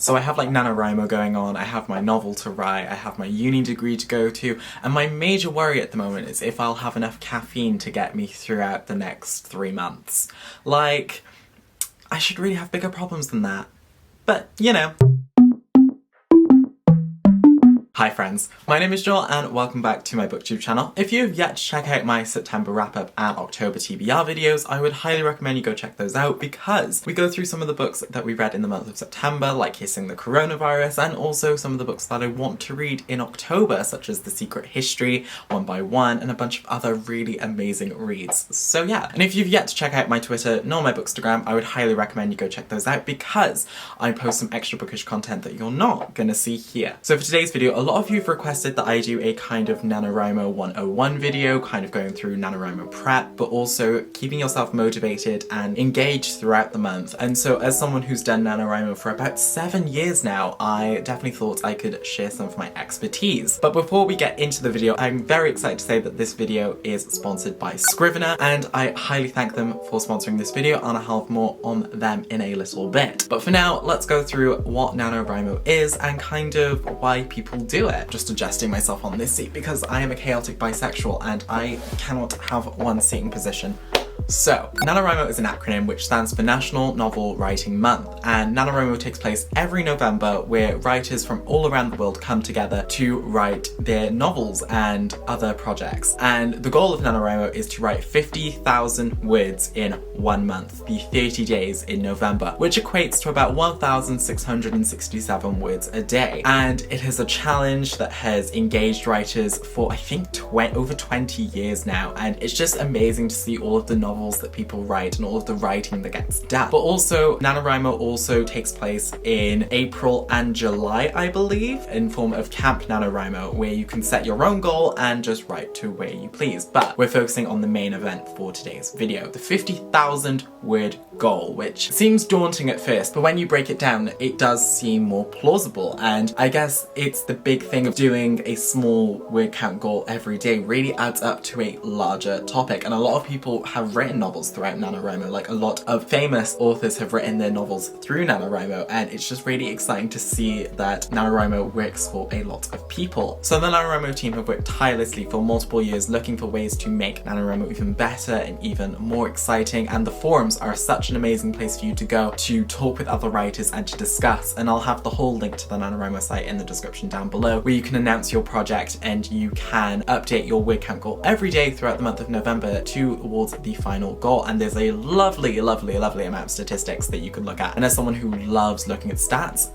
So I have like NaNoWriMo going on, I have my novel to write, I have my uni degree to go to, and my major worry at the moment is if I'll have enough caffeine to get me throughout the next 3 months. Like, I should really have bigger problems than that. But, you know. Hi friends, my name is Joel and welcome back to my booktube channel. If you have yet to check out my September wrap-up and October TBR videos, I would highly recommend you go check those out because we go through some of the books that we read in the month of September, like Kissing the Coronavirus, and also some of the books that I want to read in October, such as The Secret History, One by One, and a bunch of other really amazing reads. So yeah, and if you've yet to check out my Twitter nor my Bookstagram, I would highly recommend you go check those out because I post some extra bookish content that you're not gonna see here. So for today's video, a lot of you have requested that I do a kind of NaNoWriMo 101 video, kind of going through NaNoWriMo prep, but also keeping yourself motivated and engaged throughout the month. And so as someone who's done NaNoWriMo for about 7 years now, I definitely thought I could share some of my expertise. But before we get into the video, I'm very excited to say that this video is sponsored by Scrivener, and I highly thank them for sponsoring this video, and I'll have more on them in a little bit. But for now, let's go through what NaNoWriMo is and kind of why people do it. Just adjusting myself on this seat because I am a chaotic bisexual and I cannot have one seating position. So, NaNoWriMo is an acronym which stands for National Novel Writing Month, and NaNoWriMo takes place every November where writers from all around the world come together to write their novels and other projects. And the goal of NaNoWriMo is to write 50,000 words in 1 month, the 30 days in November, which equates to about 1,667 words a day. And it is a challenge that has engaged writers for I think over 20 years now, and it's just amazing to see all of the novels that people write and all of the writing that gets done. But also, NaNoWriMo also takes place in April and July, I believe, in form of Camp NaNoWriMo, where you can set your own goal and just write to where you please. But we're focusing on the main event for today's video, the 50,000 word goal, which seems daunting at first, but when you break it down, it does seem more plausible. And I guess it's the big thing of doing a small word count goal every day really adds up to a larger topic. And a lot of people have written novels throughout NaNoWriMo, like a lot of famous authors have written their novels through NaNoWriMo, and it's just really exciting to see that NaNoWriMo works for a lot of people. So the NaNoWriMo team have worked tirelessly for multiple years looking for ways to make NaNoWriMo even better and even more exciting, and the forums are such an amazing place for you to go to talk with other writers and to discuss, and I'll have the whole link to the NaNoWriMo site in the description down below, where you can announce your project and you can update your word count goal every day throughout the month of November towards the final goal. And there's a lovely amount of statistics that you can look at, and as someone who loves looking at stats,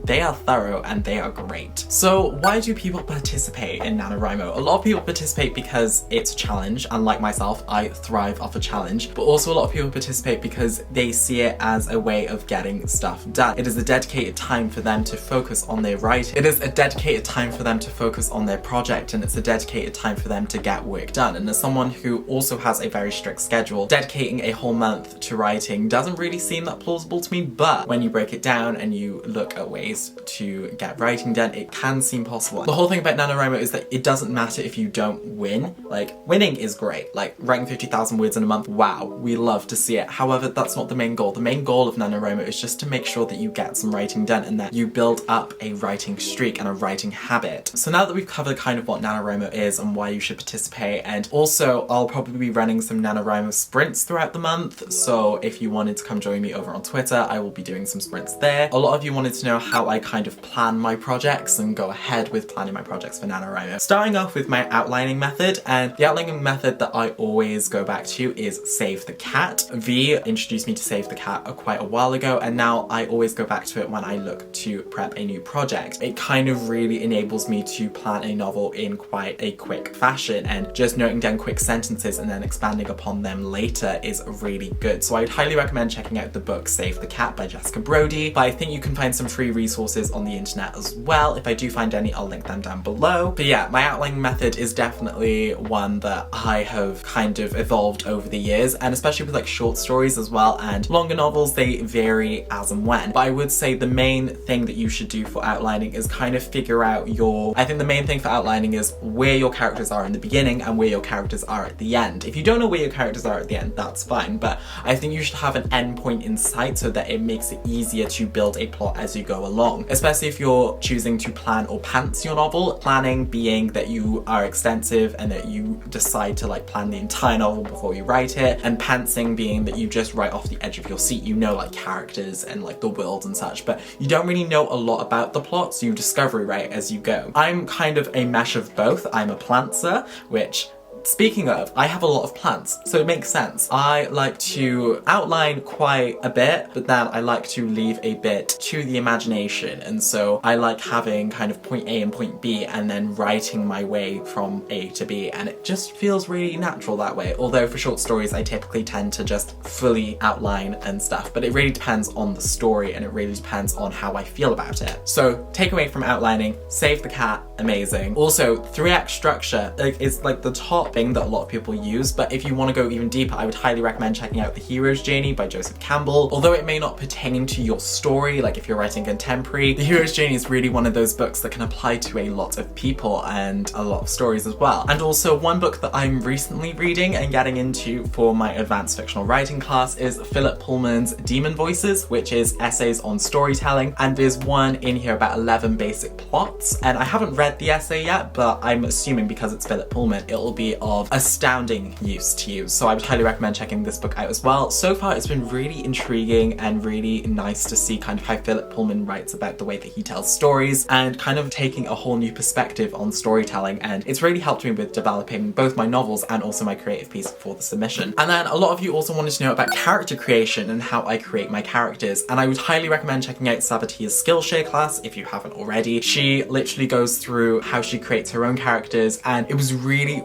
they are thorough and they are great. So why do people participate in NaNoWriMo? A lot of people participate because it's a challenge, and like myself, I thrive off a challenge, but also a lot of people participate because they see it as a way of getting stuff done. It is a dedicated time for them to focus on their writing. It is a dedicated time for them to focus on their project, and it's a dedicated time for them to get work done. And as someone who also has a very strict schedule, dedicating a whole month to writing doesn't really seem that plausible to me, but when you break it down and you look at ways to get writing done, it can seem possible. The whole thing about NaNoWriMo is that it doesn't matter if you don't win. Like, winning is great. Like, writing 50,000 words in a month, wow, we love to see it. However, that's not the main goal. The main goal of NaNoWriMo is just to make sure that you get some writing done and that you build up a writing streak and a writing habit. So now that we've covered kind of what NaNoWriMo is and why you should participate, and also I'll probably be running some NaNoWriMo sprints throughout the month, so if you wanted to come join me over on Twitter, I will be doing some sprints there. A lot of you wanted to know how I kind of plan my projects and go ahead with planning my projects for NaNoWriMo. Starting off with my outlining method, and the outlining method that I always go back to is Save the Cat. V introduced me to Save the Cat quite a while ago, and now I always go back to it when I look to prep a new project. It kind of really enables me to plan a novel in quite a quick fashion, and just noting down quick sentences and then expanding upon them later is really good. So I'd highly recommend checking out the book Save the Cat by Jessica Brody, but I think you can find some free resources on the internet as well. If I do find any, I'll link them down below. But yeah, my outlining method is definitely one that I have kind of evolved over the years, and especially with like short stories as well and longer novels, they vary as and when. But I would say the main thing that you should do for outlining is kind of figure out I think the main thing for outlining is where your characters are in the beginning and where your characters are at the end. If you don't know where your characters are at the end, that's fine, but I think you should have an end point in sight so that it makes it easier to build a plot as you go go along, especially if you're choosing to plan or pants your novel. Planning being that you are extensive and that you decide to like plan the entire novel before you write it, and pantsing being that you just write off the edge of your seat. You know, like characters and like the world and such, but you don't really know a lot about the plot, so you discovery write as you go. I'm kind of a mesh of both. I'm a plantser, which, speaking of, I have a lot of plants, so it makes sense. I like to outline quite a bit, but then I like to leave a bit to the imagination, and so I like having kind of point A and point B and then writing my way from A to B, and it just feels really natural that way. Although for short stories I typically tend to just fully outline and stuff, but it really depends on the story and it really depends on how I feel about it. So takeaway from outlining: save the cat, amazing. Also, 3-act structure is like the top thing that a lot of people use, but if you want to go even deeper, I would highly recommend checking out The Hero's Journey by Joseph Campbell. Although it may not pertain to your story, like if you're writing contemporary, The Hero's Journey is really one of those books that can apply to a lot of people and a lot of stories as well. And also, one book that I'm recently reading and getting into for my advanced fictional writing class is Philip Pullman's Demon Voices, which is essays on storytelling, and there's one in here about 11 basic plots, and I haven't read the essay yet, but I'm assuming because it's Philip Pullman, it'll be of astounding use to you. So I would highly recommend checking this book out as well. So far it's been really intriguing and really nice to see kind of how Philip Pullman writes about the way that he tells stories and kind of taking a whole new perspective on storytelling, and it's really helped me with developing both my novels and also my creative piece for the submission. And then a lot of you also wanted to know about character creation and how I create my characters, and I would highly recommend checking out Sabatia's Skillshare class if you haven't already. She literally goes through how she creates her own characters, and it was really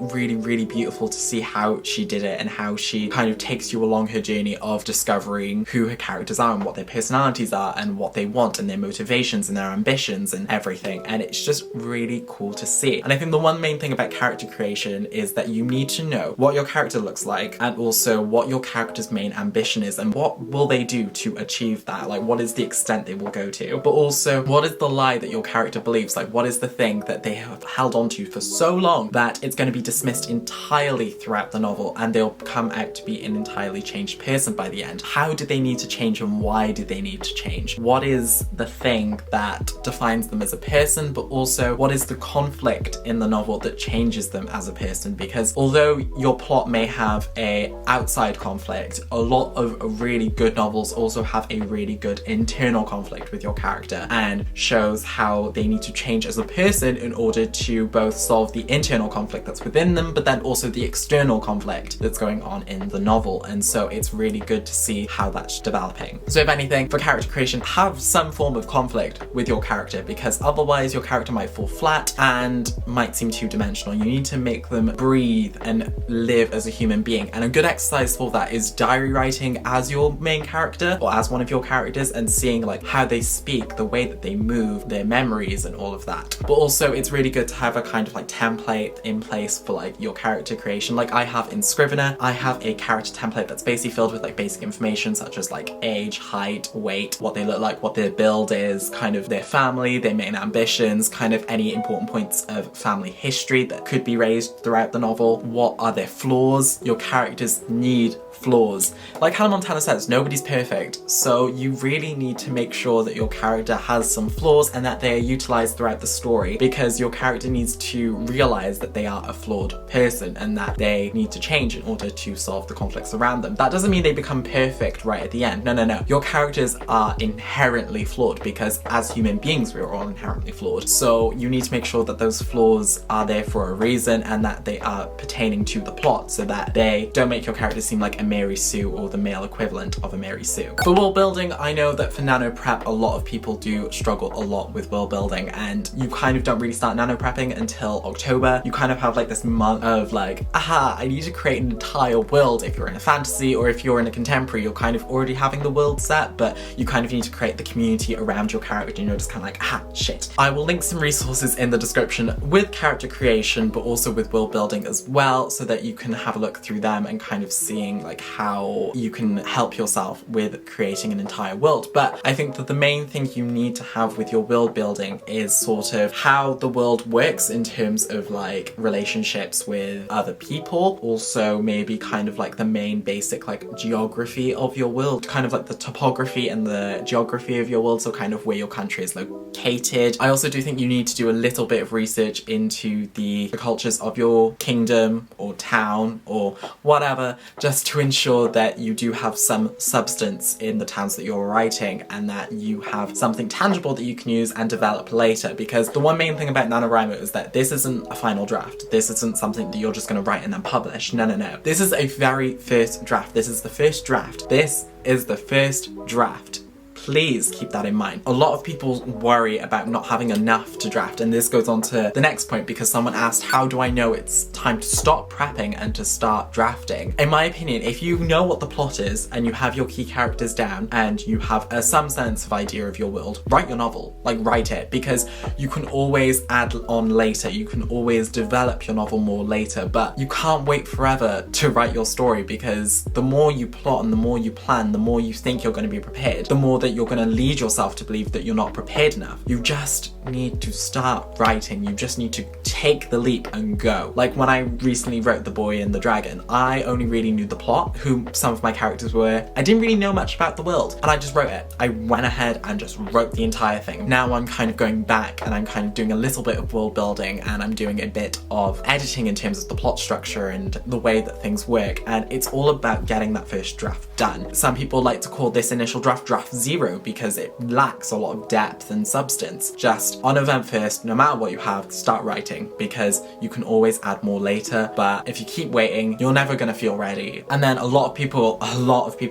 beautiful to see how she did it and how she kind of takes you along her journey of discovering who her characters are and what their personalities are and what they want and their motivations and their ambitions and everything, and it's just really cool to see. And I think the one main thing about character creation is that you need to know what your character looks like and also what your character's main ambition is and what will they do to achieve that, like what is the extent they will go to, but also what is the lie that your character believes, like what is the thing that they have held on to for so long that it's going to be dismissed entirely throughout the novel and they'll come out to be an entirely changed person by the end. How do they need to change and why do they need to change? What is the thing that defines them as a person, but also what is the conflict in the novel that changes them as a person? Because although your plot may have a outside conflict, a lot of really good novels also have a really good internal conflict with your character and shows how they need to change as a person in order to both solve the internal conflict that's within them, but then also the external conflict that's going on in the novel. And so it's really good to see how that's developing. So if anything, for character creation, have some form of conflict with your character, because otherwise your character might fall flat and might seem two-dimensional. You need to make them breathe and live as a human being. And a good exercise for that is diary writing as your main character or as one of your characters and seeing like how they speak, the way that they move, their memories and all of that. But also it's really good to have a kind of like template in place for like your character creation. Like I have in Scrivener, I have a character template that's basically filled with like basic information such as like age, height, weight, what they look like, what their build is, kind of their family, their main ambitions, kind of any important points of family history that could be raised throughout the novel. What are their flaws? Your characters need flaws. Like Hannah Montana says, nobody's perfect, so you really need to make sure that your character has some flaws and that they are utilized throughout the story, because your character needs to realize that they are a flawed person and that they need to change in order to solve the conflicts around them. That doesn't mean they become perfect right at the end. No. Your characters are inherently flawed because as human beings we're all inherently flawed. So you need to make sure that those flaws are there for a reason and that they are pertaining to the plot so that they don't make your character seem like a Mary Sue or the male equivalent of a Mary Sue. For world building, I know that for nano prep a lot of people do struggle a lot with world building, and you kind of don't really start nano prepping until October. You kind of have like this month of like, aha, I need to create an entire world. If you're in a fantasy or if you're in a contemporary, you're kind of already having the world set, but you kind of need to create the community around your character, you know, just kind of like, aha, shit. I will link some resources in the description with character creation, but also with world building as well, so that you can have a look through them and kind of seeing like like how you can help yourself with creating an entire world. But I think that the main thing you need to have with your world building is sort of how the world works in terms of like relationships with other people. Also maybe kind of like the main basic like geography of your world, kind of like the topography and the geography of your world, so kind of where your country is located. I also do think you need to do a little bit of research into the cultures of your kingdom or town or whatever, just to ensure that you do have some substance in the towns that you're writing and that you have something tangible that you can use and develop later. Because the one main thing about NaNoWriMo is that this isn't a final draft. This isn't something that you're just going to write and then publish. No. This is a very first draft. This is the first draft. This is the first draft. Please keep that in mind. A lot of people worry about not having enough to draft, and this goes on to the next point because someone asked, how do I know it's time to stop prepping and to start drafting? In my opinion, if you know what the plot is and you have your key characters down and you have some sense of idea of your world, write your novel. Like, write it, because you can always add on later. You can always develop your novel more later, but you can't wait forever to write your story, because the more you plot and the more you plan, the more you think you're going to be prepared, the more that you're going to lead yourself to believe that you're not prepared enough. You just need to start writing. You just need to take the leap and go. Like when I recently wrote The Boy and the Dragon, I only really knew the plot, who some of my characters were. I didn't really know much about the world, and I just wrote it. I went ahead and just wrote the entire thing. Now I'm kind of going back and I'm kind of doing a little bit of world building, and I'm doing a bit of editing in terms of the plot structure and the way that things work, and it's all about getting that first draft done. Some people like to call this initial draft draft 0 because it lacks a lot of depth and substance. Just on November 1st, no matter what you have, start writing, because you can always add more later, but if you keep waiting, you're never going to feel ready. And then a lot of people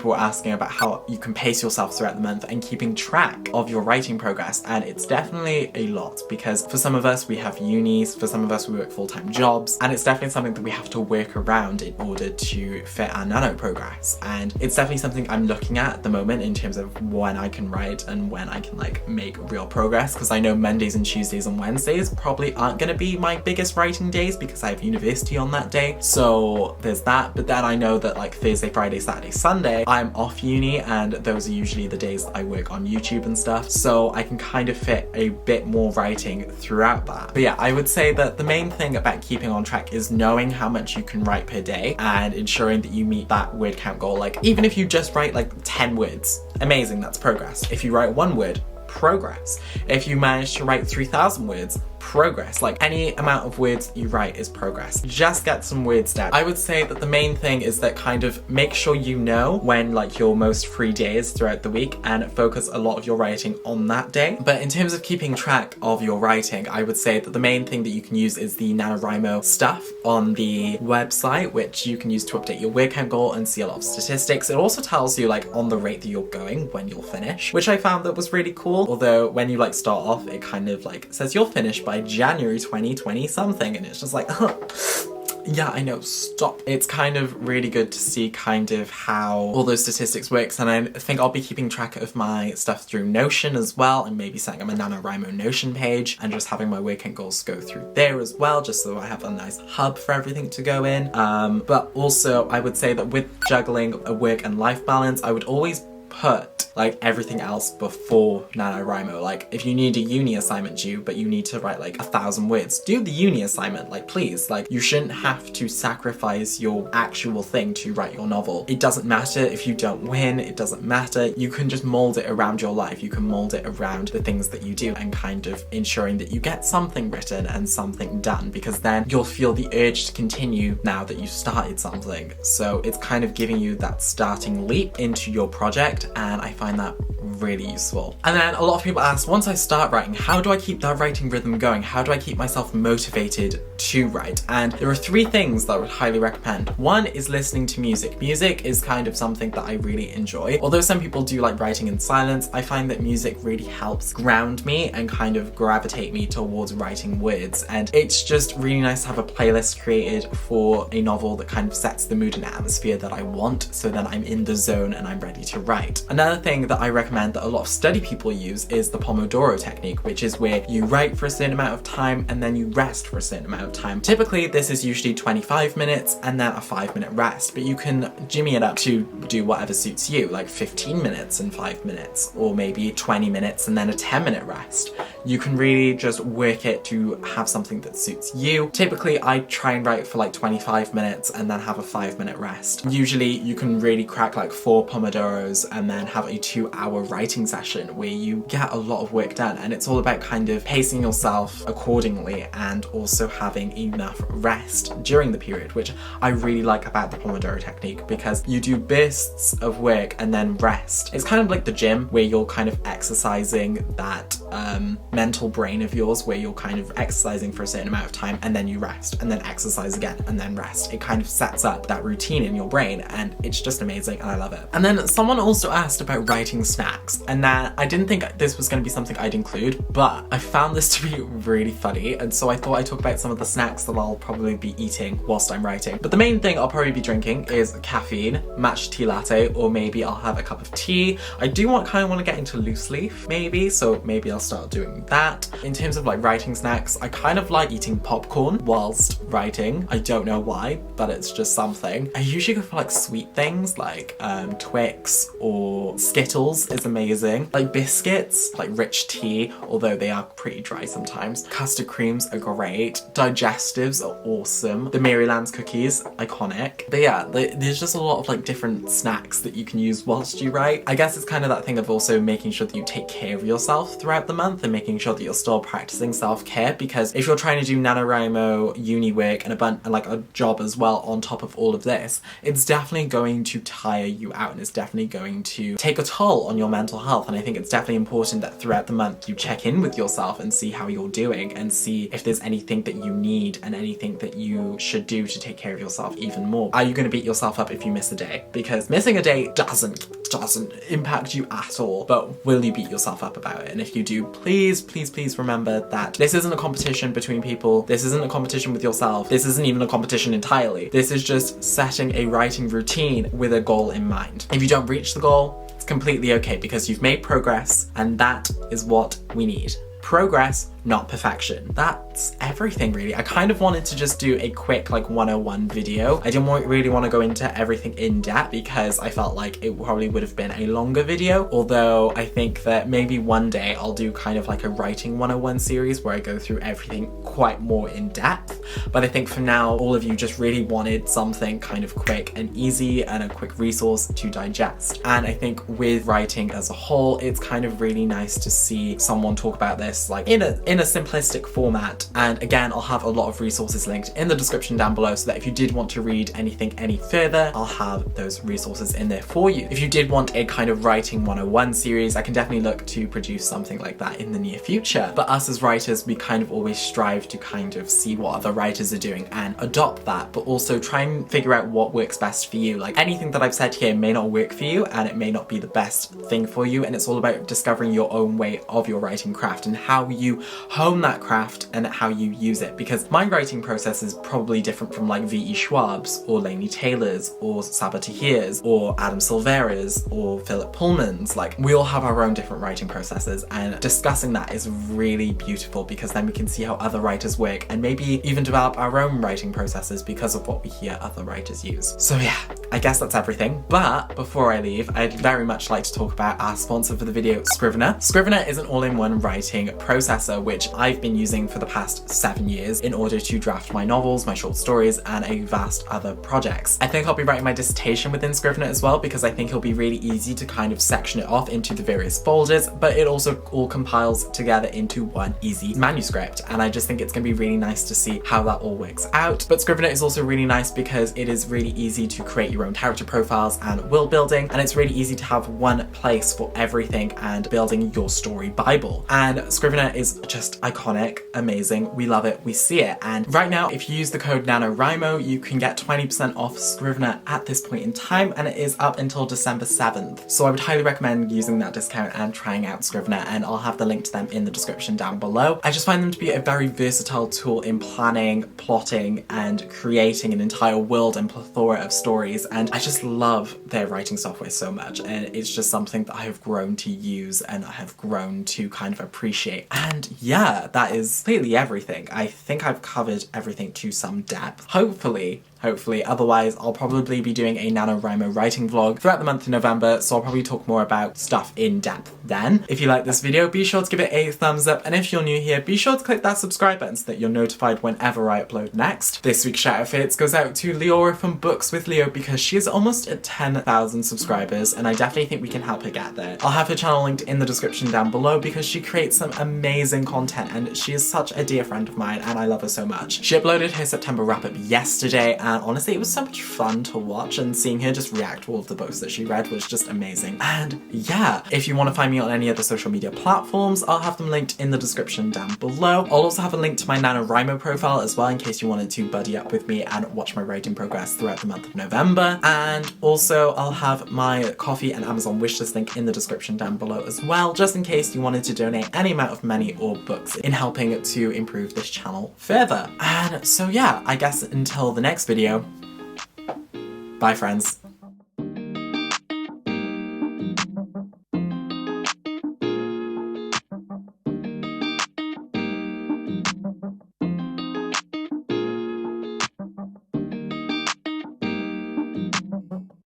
were asking about how you can pace yourself throughout the month and keeping track of your writing progress, and it's definitely a lot, because for some of us we have unis, for some of us we work full-time jobs, and it's definitely something that we have to work around in order to fit our nano progress. And it's definitely something I'm looking at the moment in terms of when I can write and when I can like make real progress, because I know Mondays and Tuesdays and Wednesdays probably aren't going to be my biggest writing days because I have university on that day, so there's that. But then I know that like Thursday, Friday, Saturday, Sunday I'm off uni, and those are usually the days that I work on YouTube and stuff, so I can kind of fit a bit more writing throughout that. But yeah, I would say that the main thing about keeping on track is knowing how much you can write per day and ensuring that you meet that word count goal. Like even if you just write like 10 words, amazing, that's progress. If you write 1 word, progress. If you manage to write 3,000 words, progress. Like any amount of words that you write is progress. Just get some words down. I would say that the main thing is that kind of make sure you know when like your most free day is throughout the week and focus a lot of your writing on that day. But in terms of keeping track of your writing, I would say that the main thing that you can use is the NaNoWriMo stuff on the website, which you can use to update your word count goal and see a lot of statistics. It also tells you like on the rate that you're going when you'll finish, which I found that was really cool. Although when you like start off, it kind of like says you'll finish by January 2020 something, and it's just like, yeah, I know, stop. It's kind of really good to see kind of how all those statistics works, and I think I'll be keeping track of my stuff through Notion as well, and maybe setting up a NaNoWriMo Notion page and just having my word count goals go through there as well, just so I have a nice hub for everything to go in. But also I would say that with juggling a work and life balance, I would always put like everything else before NaNoWriMo. Like if you need a uni assignment due, but you need to write like 1,000 words, do the uni assignment, like please. Like you shouldn't have to sacrifice your actual thing to write your novel. It doesn't matter if you don't win, it doesn't matter. You can just mold it around your life. You can mold it around the things that you do and kind of ensuring that you get something written and something done, because then you'll feel the urge to continue now that you started something. So it's kind of giving you that starting leap into your project, and I find that really useful. And then a lot of people ask, once I start writing, how do I keep that writing rhythm going? How do I keep myself motivated to write? And there are 3 things that I would highly recommend. One is listening to music. Music is kind of something that I really enjoy. Although some people do like writing in silence, I find that music really helps ground me and kind of gravitate me towards writing words. And it's just really nice to have a playlist created for a novel that kind of sets the mood and atmosphere that I want, so then I'm in the zone and I'm ready to write. Another thing that I recommend and that a lot of study people use is the Pomodoro technique, which is where you write for a certain amount of time and then you rest for a certain amount of time. Typically, this is usually 25 minutes and then a 5-minute rest, but you can jimmy it up to do whatever suits you, like 15 minutes and 5 minutes, or maybe 20 minutes and then a 10-minute rest. You can really just work it to have something that suits you. Typically, I try and write for like 25 minutes and then have a 5-minute rest. Usually, you can really crack like 4 Pomodoros and then have a 2-hour writing session where you get a lot of work done, and it's all about kind of pacing yourself accordingly and also having enough rest during the period, which I really like about the Pomodoro technique, because you do bursts of work and then rest. It's kind of like the gym, where you're kind of exercising that mental brain of yours, where you're kind of exercising for a certain amount of time and then you rest and then exercise again and then rest. It kind of sets up that routine in your brain, and it's just amazing and I love it. And then someone also asked about writing snacks, and that I didn't think this was going to be something I'd include, but I found this to be really funny, and so I thought I'd talk about some of the snacks that I'll probably be eating whilst I'm writing. But the main thing I'll probably be drinking is caffeine, matcha tea latte, or maybe I'll have a cup of tea. I do kind of want to get into loose leaf maybe, so maybe I'll start doing that. In terms of like writing snacks, I kind of like eating popcorn whilst writing. I don't know why, but it's just something. I usually go for like sweet things like Twix or Skittles is amazing. Like biscuits, like rich tea, although they are pretty dry sometimes. Custard creams are great. Digestives are awesome. The Maryland's cookies, iconic. But yeah, there's just a lot of like different snacks that you can use whilst you write. I guess it's kind of that thing of also making sure that you take care of yourself throughout the month and making sure that you're still practicing self-care, because if you're trying to do NaNoWriMo, uni work, and a job as well on top of all of this, it's definitely going to tire you out, and it's definitely going to take a toll on your mental health. And I think it's definitely important that throughout the month you check in with yourself and see how you're doing and see if there's anything that you need and anything that you should do to take care of yourself even more. Are you going to beat yourself up if you miss a day? Because missing a day doesn't impact you at all, but will you beat yourself up about it? And if you do, please remember that this isn't a competition between people. This isn't a competition with yourself. This isn't even a competition entirely. This is just setting a writing routine with a goal in mind. If you don't reach the goal, it's completely okay, because you've made progress, and that is what we need. Progress, not perfection. That's everything really. I kind of wanted to just do a quick like 101 video. I didn't really want to go into everything in depth, because I felt like it probably would have been a longer video, although I think that maybe one day I'll do kind of like a writing 101 series where I go through everything quite more in depth. But I think for now, all of you just really wanted something kind of quick and easy and a quick resource to digest. And I think with writing as a whole, it's kind of really nice to see someone talk about this like in a simplistic format. And again, I'll have a lot of resources linked in the description down below, so that if you did want to read anything any further, I'll have those resources in there for you. If you did want a kind of writing 101 series, I can definitely look to produce something like that in the near future. But us as writers, we kind of always strive to kind of see what other writers are doing and adopt that, but also try and figure out what works best for you. Like anything that I've said here may not work for you, and it may not be the best thing for you, and it's all about discovering your own way of your writing craft and how you hone that craft and how you use it. Because my writing process is probably different from like V.E. Schwab's or Laini Taylor's or Sabaa Tahir's or Adam Silvera's or Philip Pullman's. Like we all have our own different writing processes, and discussing that is really beautiful, because then we can see how other writers work and maybe even develop our own writing processes because of what we hear other writers use. So yeah, I guess that's everything. But before I leave, I'd very much like to talk about our sponsor for the video, Scrivener. Scrivener is an all-in-one writing processor which I've been using for the past 7 years in order to draft my novels, my short stories, and a vast other projects. I think I'll be writing my dissertation within Scrivener as well, because I think it'll be really easy to kind of section it off into the various folders, but it also all compiles together into one easy manuscript, and I just think it's going to be really nice to see how that all works out. But Scrivener is also really nice because it is really easy to create your own character profiles and world building, and it's really easy to have one place for everything and building your story bible. And Scrivener is just iconic, amazing, we love it, we see it. And right now, if you use the code NaNoWriMo, you can get 20% off Scrivener at this point in time, and it is up until December 7th. So I would highly recommend using that discount and trying out Scrivener, and I'll have the link to them in the description down below. I just find them to be a very versatile tool in planning, plotting, and creating an entire world and plethora of stories and I just love their writing software so much, and it's just something that I have grown to use and I have grown to kind of appreciate. And yeah, that is completely everything. I think I've covered everything to some depth. Hopefully, otherwise I'll probably be doing a NaNoWriMo writing vlog throughout the month of November, so I'll probably talk more about stuff in depth then. If you like this video, be sure to give it a thumbs up, and if you're new here, be sure to click that subscribe button so that you're notified whenever I upload next. This week's shout out fits goes out to Leora from Books with Leo because she is almost at 10,000 subscribers, and I definitely think we can help her get there. I'll have her channel linked in the description down below because she creates some amazing content and she is such a dear friend of mine and I love her so much. She uploaded her September wrap-up yesterday, and honestly it was so much fun to watch, and seeing her just react to all of the books that she read was just amazing. And yeah, if you want to find me on any other social media platforms, I'll have them linked in the description down below. I'll also have a link to my NaNoWriMo profile as well in case you wanted to buddy up with me and watch my writing progress throughout the month of November. And also I'll have my Ko-fi and Amazon wishlist link in the description down below as well, just in case you wanted to donate any amount of money or books in helping to improve this channel further. And so yeah, I guess until the next video, bye friends.